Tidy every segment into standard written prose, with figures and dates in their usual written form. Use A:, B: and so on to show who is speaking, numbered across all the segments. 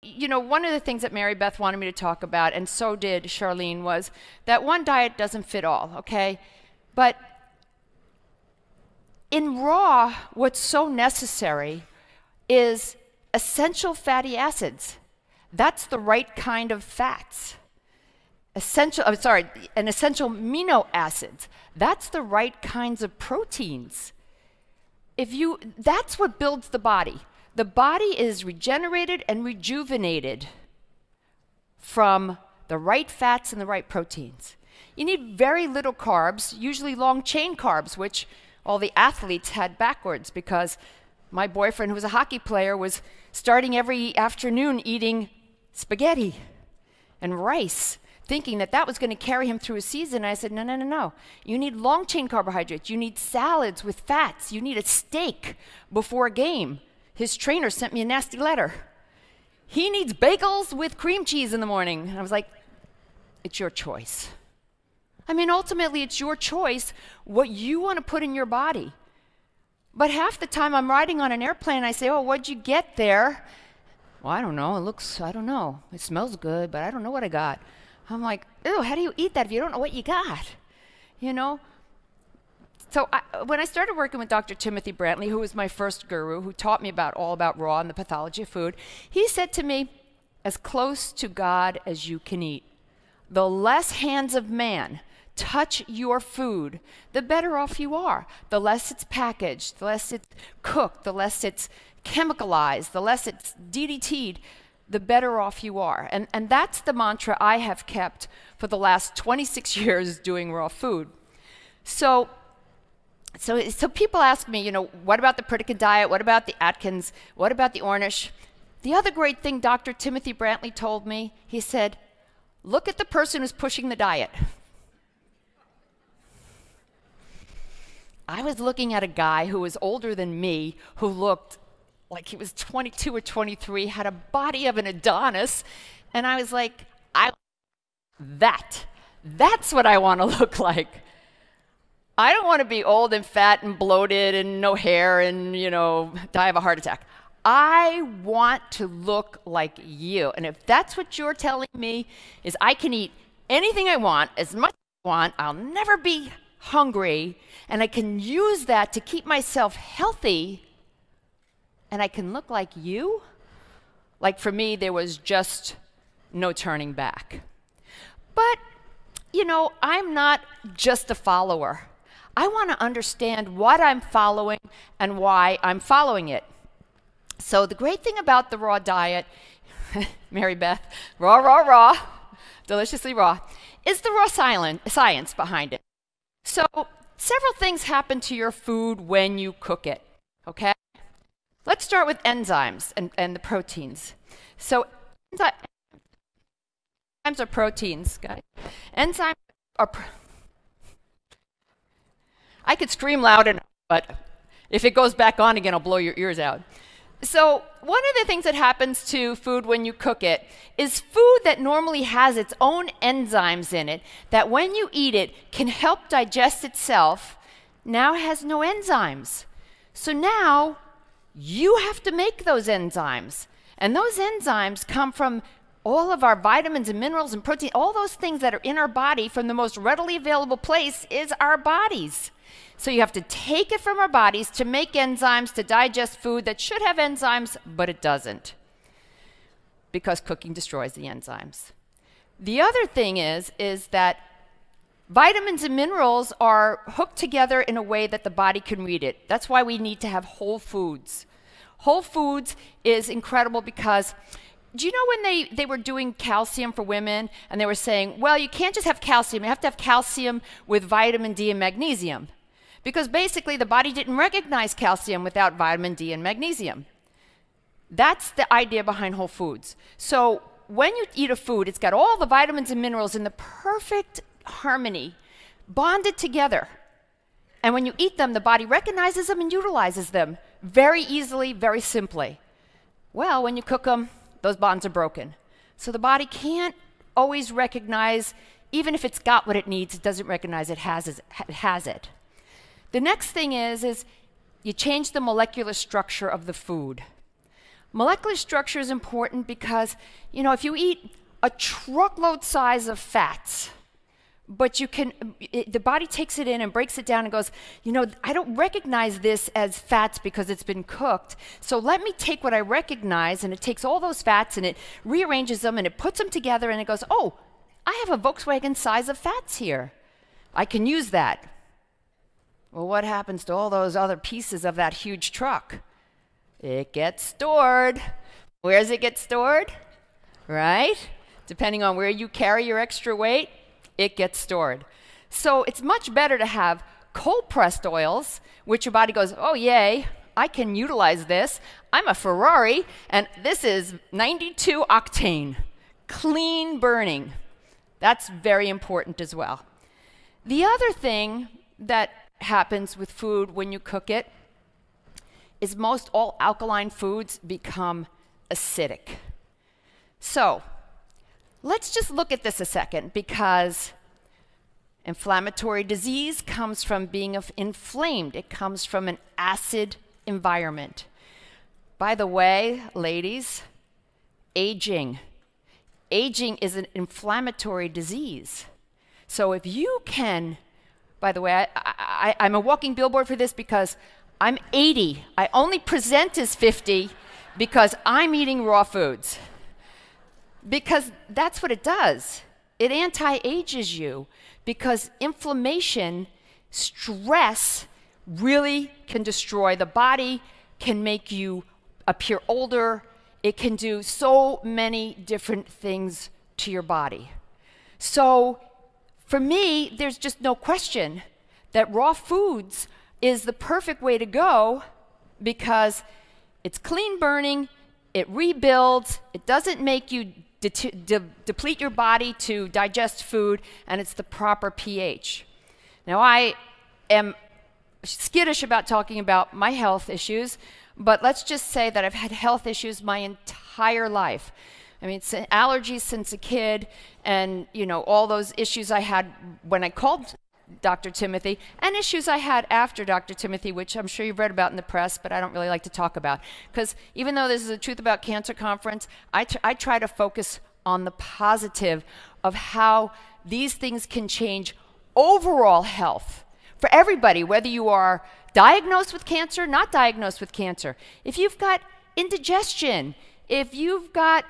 A: you know, one of the things that Mary Beth wanted me to talk about, and so did Charlene, was that one diet doesn't fit all, okay? But in raw, what's so necessary is essential fatty acids. That's the right kind of fats. An essential amino acids. That's the right kinds of proteins. That's what builds the body. The body is regenerated and rejuvenated from the right fats and the right proteins. You need very little carbs, usually long chain carbs, which all the athletes had backwards, because my boyfriend, who was a hockey player, was starting every afternoon eating spaghetti and rice, thinking that that was going to carry him through a season. And I said, no, no, no, no. You need long chain carbohydrates. You need salads with fats. You need a steak before a game. His trainer sent me a nasty letter. He needs bagels with cream cheese in the morning. And I was like, it's your choice. I mean, ultimately, it's your choice what you want to put in your body. But half the time I'm riding on an airplane, I say, oh, what'd you get there? Well, I don't know. I don't know. It smells good, but I don't know what I got. I'm like, ew, how do you eat that if you don't know what you got? You know? So when I started working with Dr. Timothy Brantley, who was my first guru, who taught me all about raw and the pathology of food, he said to me, as close to God as you can eat. The less hands of man touch your food, the better off you are. The less it's packaged, the less it's cooked, the less it's chemicalized, the less it's DDT'd, the better off you are. And that's the mantra I have kept for the last 26 years doing raw food. So people ask me, you know, what about the Pritikin diet? What about the Atkins? What about the Ornish? The other great thing Dr. Timothy Brantley told me, he said, look at the person who's pushing the diet. I was looking at a guy who was older than me, who looked like he was 22 or 23, had a body of an Adonis, and I was like, that's what I want to look like. I don't want to be old and fat and bloated and no hair and, you know, die of a heart attack. I want to look like you. And if that's what you're telling me, is I can eat anything I want, as much as I want, I'll never be hungry, and I can use that to keep myself healthy, and I can look like you, like for me, there was just no turning back. But, you know, I'm not just a follower. I want to understand what I'm following and why I'm following it. So the great thing about the raw diet, Mary Beth, raw, deliciously raw, is the raw science behind it. So several things happen to your food when you cook it, okay? Let's start with enzymes and the proteins. So enzymes are proteins, guys. Enzymes are, I could scream loud enough, but if it goes back on again, I'll blow your ears out. So one of the things that happens to food when you cook it is food that normally has its own enzymes in it, that when you eat it can help digest itself, now has no enzymes. So now you have to make those enzymes. And those enzymes come from all of our vitamins and minerals and protein, all those things that are in our body from the most readily available place is our bodies. So you have to take it from our bodies to make enzymes to digest food that should have enzymes, but it doesn't, because cooking destroys the enzymes. The other thing is that vitamins and minerals are hooked together in a way that the body can read it. That's why we need to have whole foods. Whole foods is incredible because, do you know when they were doing calcium for women and they were saying, well, you can't just have calcium, you have to have calcium with vitamin D and magnesium. Because basically the body didn't recognize calcium without vitamin D and magnesium. That's the idea behind whole foods. So when you eat a food, it's got all the vitamins and minerals in the perfect harmony, bonded together. And when you eat them, the body recognizes them and utilizes them very easily, very simply. Well, when you cook them, those bonds are broken. So the body can't always recognize, even if it's got what it needs, it doesn't recognize it has it. The next thing is you change the molecular structure of the food. Molecular structure is important because, you know, if you eat a truckload size of fats, but the body takes it in and breaks it down and goes, you know, I don't recognize this as fats because it's been cooked. So let me take what I recognize, and it takes all those fats and it rearranges them and it puts them together and it goes, oh, I have a Volkswagen size of fats here. I can use that. Well, what happens to all those other pieces of that huge truck? It gets stored. Where does it get stored? Right? Depending on where you carry your extra weight, it gets stored. So it's much better to have cold-pressed oils, which your body goes, oh, yay, I can utilize this. I'm a Ferrari, and this is 92 octane, clean burning. That's very important as well. The other thing that happens with food when you cook it is most all alkaline foods become acidic. So let's just look at this a second, because inflammatory disease comes from being inflamed. It comes from an acid environment. By the way, ladies, aging is an inflammatory disease. So if you can, by the way, I'm a walking billboard for this because I'm 80. I only present as 50 because I'm eating raw foods. Because that's what it does. It anti-ages you because inflammation, stress really can destroy the body, can make you appear older. It can do so many different things to your body. So for me, there's just no question that raw foods is the perfect way to go because it's clean burning, it rebuilds, it doesn't make you deplete your body to digest food, and it's the proper pH. Now, I am skittish about talking about my health issues, but let's just say that I've had health issues my entire life. I mean, allergies since a kid, and you know, all those issues I had when I called Dr. Timothy, and issues I had after Dr. Timothy, which I'm sure you've read about in the press, but I don't really like to talk about. Because even though this is a Truth About Cancer conference, I try to focus on the positive of how these things can change overall health for everybody, whether you are diagnosed with cancer, not diagnosed with cancer. If you've got indigestion, if you've got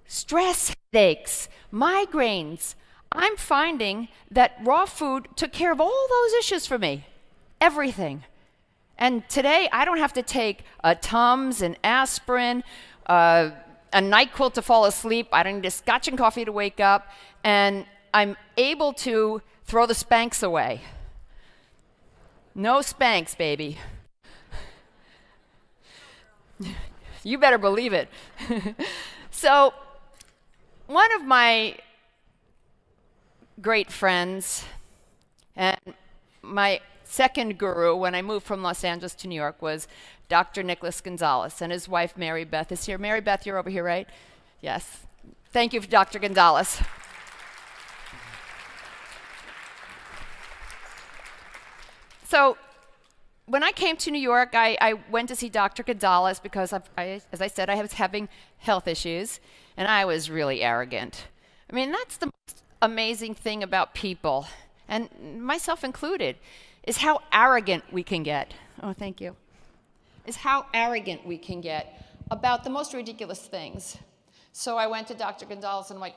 A: stress headaches, migraines, I'm finding that raw food took care of all those issues for me, everything. And today, I don't have to take a Tums, an aspirin, a NyQuil to fall asleep. I don't need a scotch and coffee to wake up. And I'm able to throw the Spanx away. No Spanx, baby. You better believe it. So, one of my great friends and my second guru when I moved from Los Angeles to New York was Dr. Nicholas Gonzalez, and his wife Mary Beth is here. Mary Beth, you're over here, right? Yes. Thank you, Dr. Gonzalez. So when I came to New York, I went to see Dr. Gonzalez because, as I said, I was having health issues, and I was really arrogant. I mean, that's the most amazing thing about people, and myself included, is how arrogant we can get. Oh, thank you. Is how arrogant we can get about the most ridiculous things. So I went to Dr. Gonzalez and I'm like,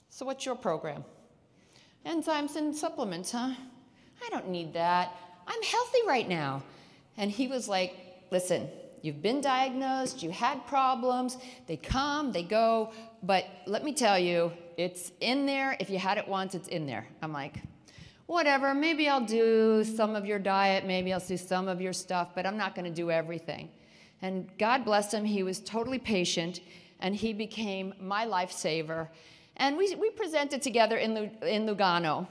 A: so what's your program? Enzymes and supplements, huh? I don't need that. I'm healthy right now. And he was like, listen, you've been diagnosed, you had problems, they come, they go, but let me tell you, it's in there. If you had it once, it's in there. I'm like, whatever, maybe I'll do some of your diet, maybe I'll do some of your stuff, but I'm not going to do everything. And God bless him, he was totally patient, and he became my lifesaver. And we presented together in Lugano.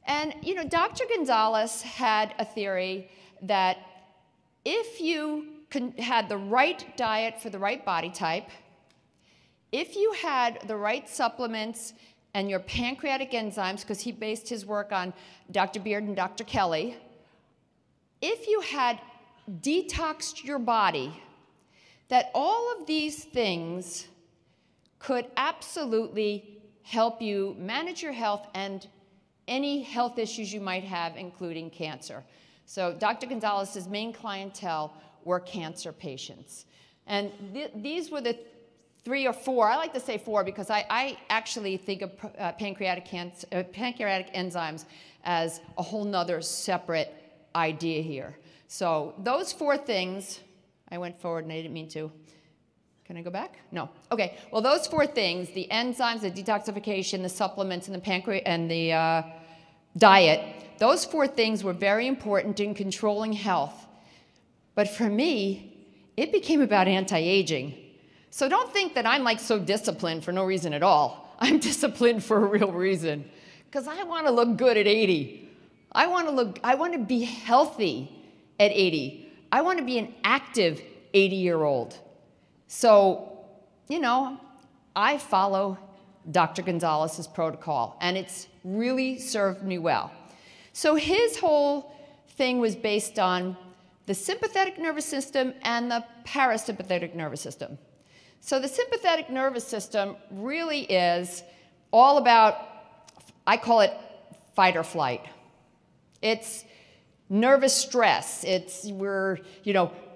A: And, you know, Dr. Gonzalez had a theory that if you had the right diet for the right body type, if you had the right supplements and your pancreatic enzymes, because he based his work on Dr. Beard and Dr. Kelly, if you had detoxed your body, that all of these things could absolutely help you manage your health and any health issues you might have, including cancer. So Dr. Gonzalez's main clientele were cancer patients. And these were the 3 or 4, I like to say 4 because I actually think of pancreatic enzymes as a whole nother separate idea here. So those 4 things, I went forward and I didn't mean to. Can I go back? No. Okay. Well, those 4 things, the enzymes, the detoxification, the supplements, and the diet, those 4 things were very important in controlling health. But for me, it became about anti-aging. So don't think that I'm like so disciplined for no reason at all. I'm disciplined for a real reason. Because I want to look good at 80. I want to be healthy at 80. I want to be an active 80-year-old. So, you know, I follow Dr. Gonzalez's protocol, and it's really served me well. So his whole thing was based on the sympathetic nervous system and the parasympathetic nervous system. So the sympathetic nervous system really is all about, I call it fight or flight. It's nervous stress.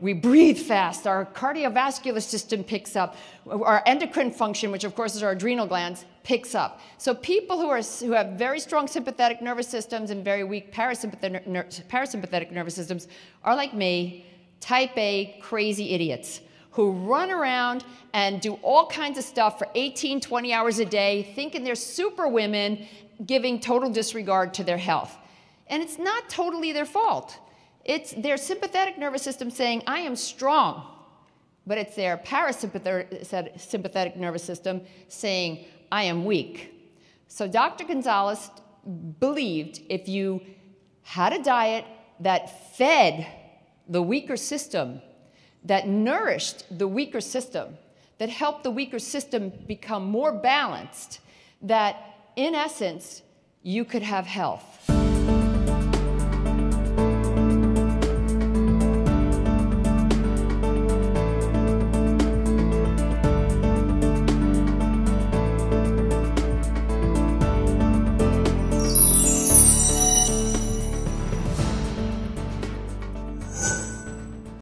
A: We breathe fast. Our cardiovascular system picks up. Our endocrine function, which of course is our adrenal glands, picks up. So people who have very strong sympathetic nervous systems and very weak parasympathetic nervous systems are like me, type A crazy idiots who run around and do all kinds of stuff for 18, 20 hours a day, thinking they're super women, giving total disregard to their health. And it's not totally their fault. It's their sympathetic nervous system saying, I am strong. But it's their parasympathetic nervous system saying, I am weak. So Dr. Gonzalez believed if you had a diet that fed the weaker system, that nourished the weaker system, that helped the weaker system become more balanced, that in essence, you could have health.